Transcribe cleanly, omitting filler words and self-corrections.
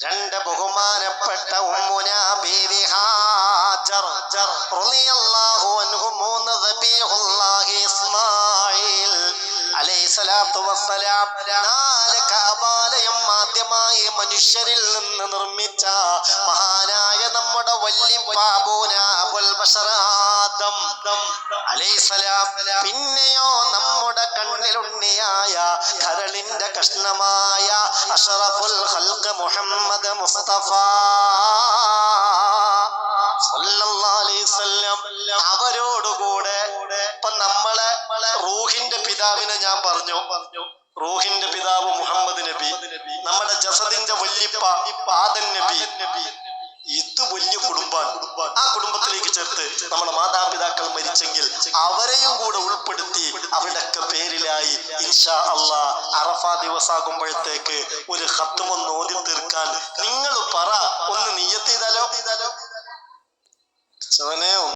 രണ്ട് ബഹുമാനപ്പെട്ട ഉമ്മുന ബീവി ഹാജർ റളിയല്ലാഹു അൻഹു, മൂന്ന് ദബീഹുല്ലാഹി ഇസ്മാഈൽ അലൈഹിസ്സലാത്തു വസ്സലാം, നാല് കഅബാലയം ആദ്യമായി മനുഷ്യരിൽ നിന്ന് നിർമ്മിച്ച മഹാനായ നമ്മുടെ വല്ലിപ്പ അബൂനാ അബുൽ ബശർ ആദം അലൈഹിസ്സലാം, പിന്നെയോ നമ്മുടെ കണ്ണിലുണ്ണിയായ കരളിന്റെ കഷ്ണമായ അഷ്റഫുൽ ഖൽഖ് മുഹമ്മദ് മുസ്തഫ സല്ലല്ലാഹു അലൈഹി വസല്ലം, അവരോടുകൂടെ ഇപ്പൊ നമ്മളെ റൂഹിന്റെ പിതാവിനെ ഞാൻ പറഞ്ഞു. റൂഹിന്റെ പിതാവ് മുഹമ്മദ് നബി, നമ്മുടെ ജസദിന്റെ വല്ലിപ്പ ആദം നബി. ഇത് വലിയ കുടുംബാണ്. ആ കുടുംബത്തിലേക്ക് ചേർത്ത് നമ്മുടെ മാതാപിതാക്കൾ മരിച്ചെങ്കിൽ അവരെയും കൂടെ ഉൾപ്പെടുത്തി അവരുടെയൊക്കെ പേരിലായി ഇൻഷാ അല്ലാഹ് അറഫാ ദിവസാകുമ്പോഴത്തേക്ക് ഒരു ഖത്മൊന്ന് ഓതി തീർക്കാൻ നിങ്ങൾ പറ, ഒന്ന് നിയ്യത്ത് ചെയ്താലോ?